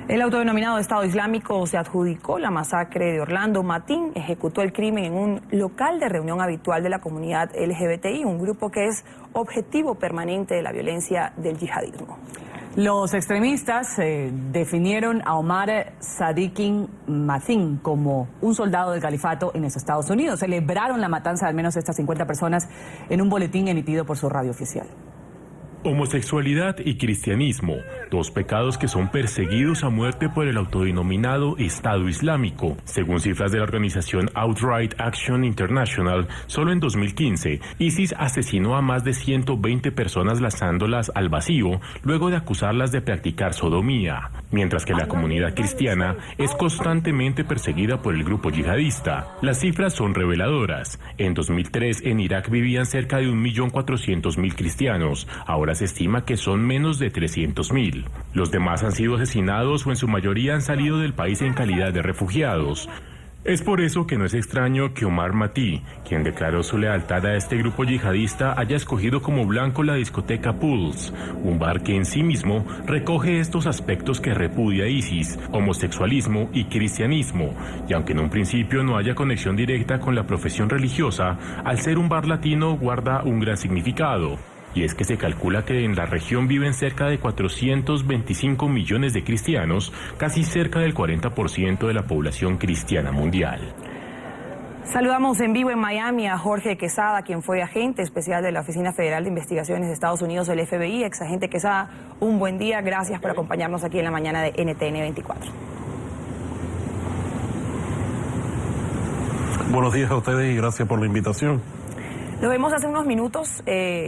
El autodenominado Estado Islámico se adjudicó la masacre de Orlando Matin, ejecutó el crimen en un local de reunión habitual de la comunidad LGBTI, un grupo que es objetivo permanente de la violencia del yihadismo. Los extremistas definieron a Omar Sadikin Matin como un soldado del califato en los Estados Unidos. Celebraron la matanza de al menos estas 50 personas en un boletín emitido por su radio oficial. Homosexualidad y cristianismo, dos pecados que son perseguidos a muerte por el autodenominado Estado Islámico. Según cifras de la organización Outright Action International, solo en 2015, ISIS asesinó a más de 120 personas lanzándolas al vacío, luego de acusarlas de practicar sodomía, mientras que la comunidad cristiana es constantemente perseguida por el grupo yihadista. Las cifras son reveladoras. En 2003, en Irak vivían cerca de 1.400.000 cristianos, ahora se estima que son menos de 300.000. Los demás han sido asesinados o en su mayoría han salido del país en calidad de refugiados. Es por eso que no es extraño que Omar Matin, quien declaró su lealtad a este grupo yihadista, haya escogido como blanco la discoteca Pulse, un bar que en sí mismo recoge estos aspectos que repudia ISIS, homosexualismo y cristianismo, y aunque en un principio no haya conexión directa con la profesión religiosa, al ser un bar latino guarda un gran significado. Y es que se calcula que en la región viven cerca de 425 millones de cristianos, casi cerca del 40% de la población cristiana mundial. Saludamos en vivo en Miami a Jorge Quesada, quien fue agente especial de la Oficina Federal de Investigaciones de Estados Unidos, el FBI. Exagente Quesada, un buen día, gracias por acompañarnos aquí en la mañana de NTN 24. Buenos días a ustedes y gracias por la invitación. Lo vemos hace unos minutos,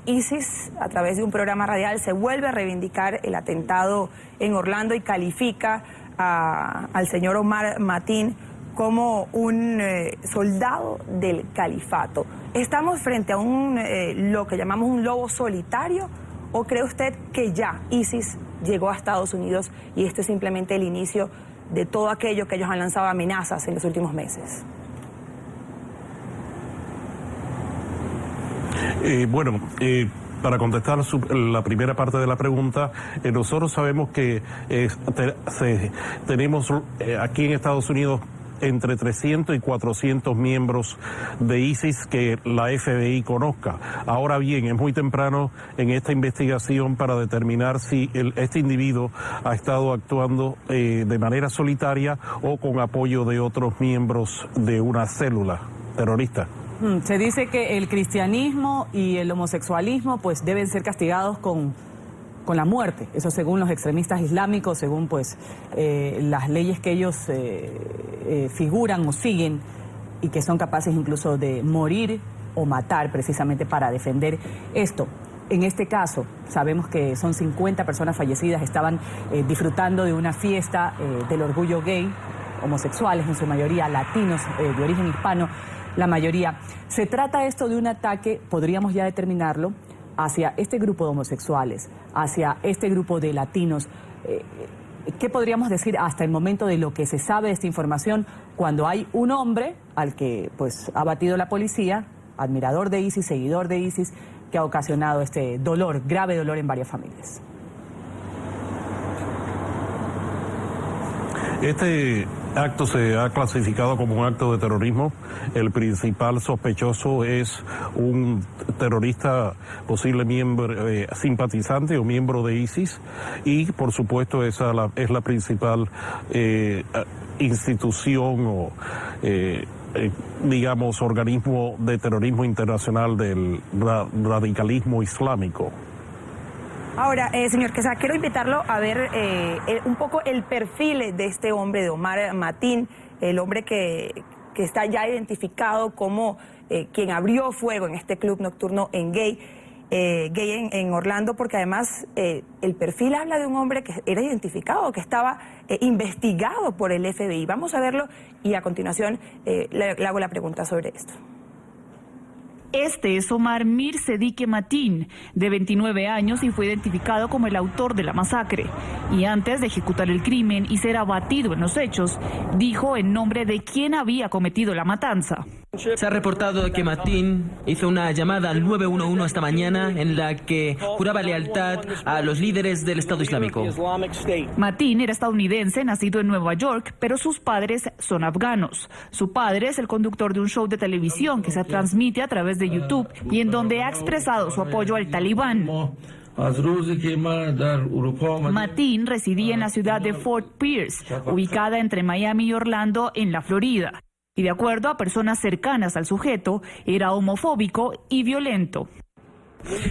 ISIS, a través de un programa radial, se vuelve a reivindicar el atentado en Orlando y califica al señor Omar Matin como un soldado del califato. ¿Estamos frente a lo que llamamos un lobo solitario o cree usted que ya ISIS llegó a Estados Unidos y esto es simplemente el inicio de todo aquello que ellos han lanzado amenazas en los últimos meses? Para contestar la primera parte de la pregunta, nosotros sabemos que tenemos aquí en Estados Unidos entre 300 y 400 miembros de ISIS que la FBI conozca. Ahora bien, es muy temprano en esta investigación para determinar si este individuo ha estado actuando de manera solitaria o con apoyo de otros miembros de una célula terrorista. Se dice que el cristianismo y el homosexualismo pues deben ser castigados con la muerte, eso según los extremistas islámicos, según pues las leyes que ellos figuran o siguen y que son capaces incluso de morir o matar precisamente para defender esto. En este caso, sabemos que son 50 personas fallecidas, estaban disfrutando de una fiesta del orgullo gay, homosexuales en su mayoría, latinos de origen hispano, la mayoría. Se trata esto de un ataque, podríamos ya determinarlo, hacia este grupo de homosexuales, hacia este grupo de latinos. ¿Qué podríamos decir hasta el momento de lo que se sabe de esta información cuando hay un hombre al que pues ha batido la policía, admirador de ISIS, seguidor de ISIS, que ha ocasionado este dolor, grave dolor en varias familias? Este acto se ha clasificado como un acto de terrorismo. El principal sospechoso es un terrorista, posible miembro, simpatizante o miembro de ISIS, y por supuesto esa es la principal institución o digamos organismo de terrorismo internacional del radicalismo islámico. Ahora, señor Quesada, quiero invitarlo a ver un poco el perfil de este hombre, de Omar Matin, el hombre que está ya identificado como quien abrió fuego en este club nocturno gay en Orlando, porque además el perfil habla de un hombre que era identificado, que estaba investigado por el FBI. Vamos a verlo y a continuación le hago la pregunta sobre esto. Este es Omar Mir Sedike Matin, de 29 años y fue identificado como el autor de la masacre. Y antes de ejecutar el crimen y ser abatido en los hechos, dijo en nombre de quién había cometido la matanza. Se ha reportado que Mateen hizo una llamada al 911 esta mañana en la que juraba lealtad a los líderes del Estado Islámico. Mateen era estadounidense, nacido en Nueva York, pero sus padres son afganos. Su padre es el conductor de un show de televisión que se transmite a través de YouTube y en donde ha expresado su apoyo al Talibán. Mateen residía en la ciudad de Fort Pierce, ubicada entre Miami y Orlando, en la Florida. Y de acuerdo a personas cercanas al sujeto, era homofóbico y violento.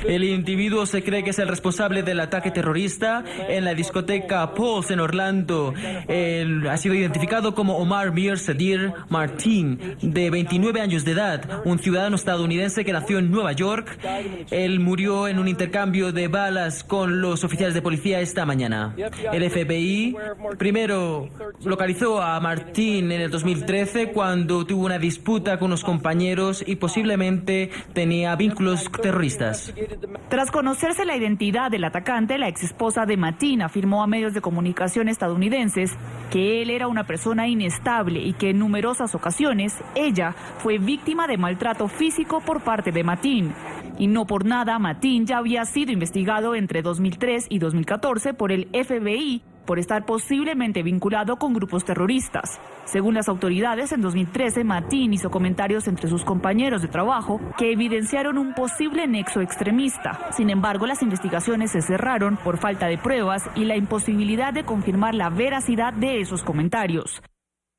El individuo se cree que es el responsable del ataque terrorista en la discoteca Pulse en Orlando. Él ha sido identificado como Omar Mir Sedir Mateen, de 29 años de edad, un ciudadano estadounidense que nació en Nueva York. Él murió en un intercambio de balas con los oficiales de policía esta mañana. El FBI primero localizó a Mateen en el 2013 cuando tuvo una disputa con unos compañeros y posiblemente tenía vínculos terroristas. Tras conocerse la identidad del atacante, la exesposa de Mateen afirmó a medios de comunicación estadounidenses que él era una persona inestable y que en numerosas ocasiones ella fue víctima de maltrato físico por parte de Mateen. Y no por nada, Mateen ya había sido investigado entre 2003 y 2014 por el FBI por estar posiblemente vinculado con grupos terroristas. Según las autoridades, en 2013, Mateen hizo comentarios entre sus compañeros de trabajo que evidenciaron un posible nexo extremista. Sin embargo, las investigaciones se cerraron por falta de pruebas y la imposibilidad de confirmar la veracidad de esos comentarios.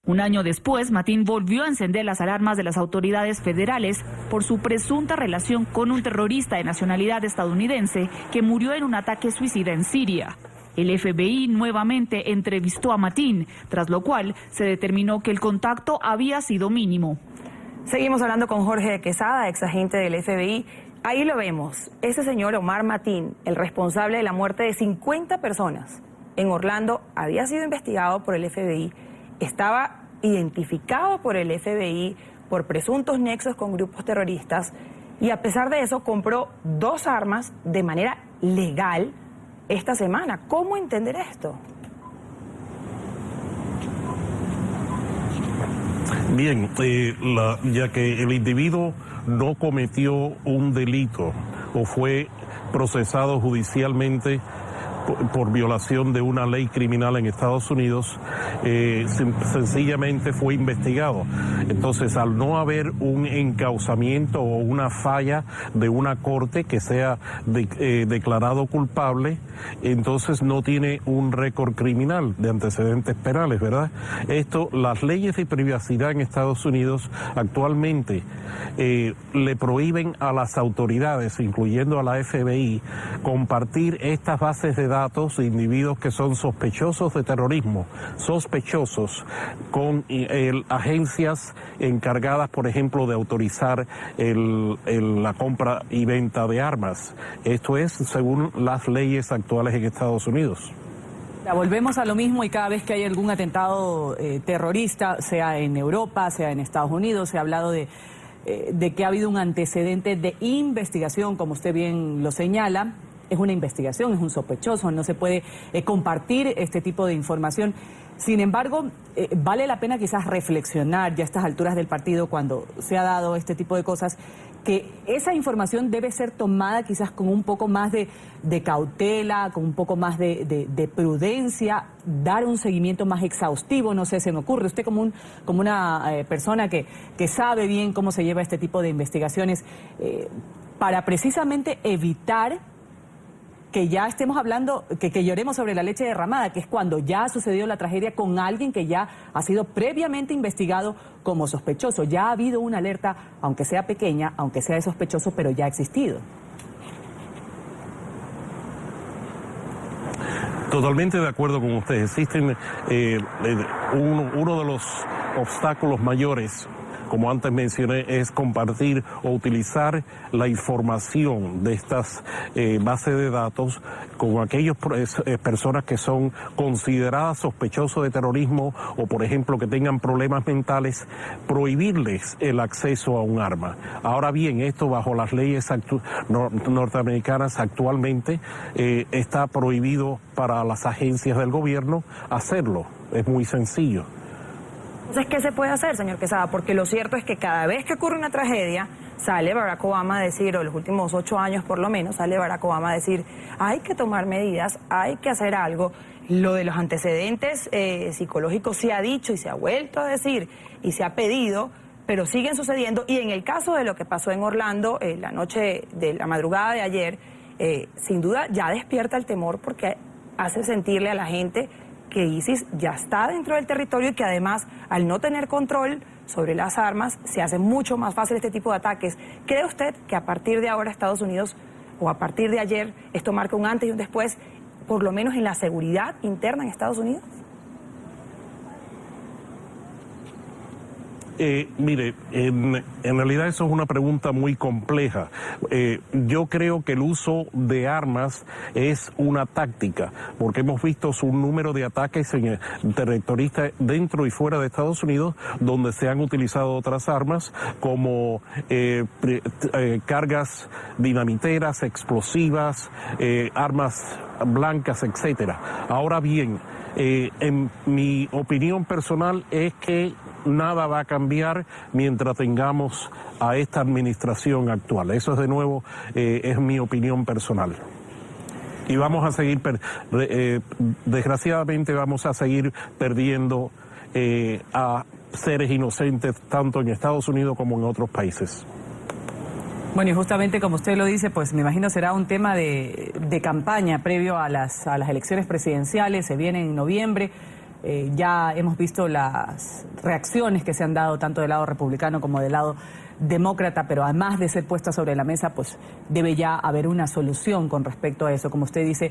Un año después, Mateen volvió a encender las alarmas de las autoridades federales por su presunta relación con un terrorista de nacionalidad estadounidense que murió en un ataque suicida en Siria. El FBI nuevamente entrevistó a Mateen, tras lo cual se determinó que el contacto había sido mínimo. Seguimos hablando con Jorge de Quesada, ex agente del FBI. Ahí lo vemos, ese señor Omar Mateen, el responsable de la muerte de 50 personas en Orlando, había sido investigado por el FBI, estaba identificado por el FBI por presuntos nexos con grupos terroristas y a pesar de eso compró 2 armas de manera legal esta semana. ¿Cómo entender esto? Bien, ya que el individuo no cometió un delito o fue procesado judicialmente por violación de una ley criminal en Estados Unidos, sencillamente fue investigado. Entonces, al no haber un encauzamiento o una falla de una corte que sea declarado culpable, entonces no tiene un récord criminal de antecedentes penales, ¿verdad? Las leyes de privacidad en Estados Unidos actualmente le prohíben a las autoridades, incluyendo a la FBI, compartir estas bases de datos de individuos que son sospechosos de terrorismo, sospechosos, con agencias encargadas, por ejemplo, de autorizar la compra y venta de armas. Esto es según las leyes actuales en Estados Unidos. Volvemos a lo mismo y cada vez que hay algún atentado terrorista, sea en Europa, sea en Estados Unidos, se ha hablado de que ha habido un antecedente de investigación, como usted bien lo señala. Es una investigación, es un sospechoso, no se puede compartir este tipo de información. Sin embargo, vale la pena quizás reflexionar ya a estas alturas del partido, cuando se ha dado este tipo de cosas, que esa información debe ser tomada quizás con un poco más de cautela, con un poco más de prudencia, dar un seguimiento más exhaustivo, no sé, se me ocurre. Usted como una persona que sabe bien cómo se lleva este tipo de investigaciones, para precisamente evitar que ya estemos hablando, que lloremos sobre la leche derramada, que es cuando ya ha sucedido la tragedia con alguien que ya ha sido previamente investigado como sospechoso. Ya ha habido una alerta, aunque sea pequeña, aunque sea de sospechoso, pero ya ha existido. Totalmente de acuerdo con usted. Existen uno de los obstáculos mayores, como antes mencioné, es compartir o utilizar la información de estas bases de datos con aquellas personas que son consideradas sospechosos de terrorismo o, por ejemplo, que tengan problemas mentales, prohibirles el acceso a un arma. Ahora bien, esto bajo las leyes norteamericanas actualmente está prohibido para las agencias del gobierno hacerlo. Es muy sencillo. Entonces, ¿qué se puede hacer, señor Quesada? Porque lo cierto es que cada vez que ocurre una tragedia, sale Barack Obama a decir, o los últimos 8 años por lo menos, sale Barack Obama a decir, hay que tomar medidas, hay que hacer algo. Lo de los antecedentes psicológicos se ha dicho y se ha vuelto a decir y se ha pedido, pero siguen sucediendo. Y en el caso de lo que pasó en Orlando, la noche de la madrugada de ayer, sin duda ya despierta el temor porque hace sentirle a la gente que ISIS ya está dentro del territorio y que además, al no tener control sobre las armas, se hace mucho más fácil este tipo de ataques. ¿Cree usted que a partir de ahora Estados Unidos, o a partir de ayer, esto marca un antes y un después, por lo menos en la seguridad interna en Estados Unidos? Mire, en realidad eso es una pregunta muy compleja. Yo creo que el uso de armas es una táctica, porque hemos visto un número de ataques terroristas dentro y fuera de Estados Unidos, donde se han utilizado otras armas como cargas dinamiteras, explosivas, armas blancas, etcétera. Ahora bien, en mi opinión personal es que nada va a cambiar mientras tengamos a esta administración actual. Eso es, de nuevo, es mi opinión personal. Y vamos a seguir, desgraciadamente vamos a seguir perdiendo a seres inocentes tanto en Estados Unidos como en otros países. Bueno, y justamente como usted lo dice, pues me imagino será un tema de campaña previo a las elecciones presidenciales, se viene en noviembre. Ya hemos visto las reacciones que se han dado tanto del lado republicano como del lado demócrata, pero además de ser puesta sobre la mesa, pues debe ya haber una solución con respecto a eso. Como usted dice,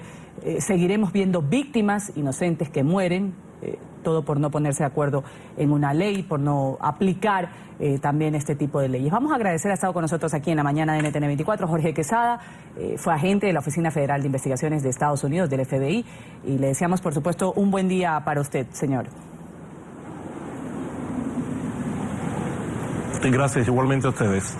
seguiremos viendo víctimas inocentes que mueren, todo por no ponerse de acuerdo en una ley, por no aplicar también este tipo de leyes. Vamos a agradecer, ha estado con nosotros aquí en la mañana de NTN 24, Jorge Quesada, fue agente de la Oficina Federal de Investigaciones de Estados Unidos, del FBI, y le deseamos, por supuesto, un buen día para usted, señor. Gracias, igualmente a ustedes.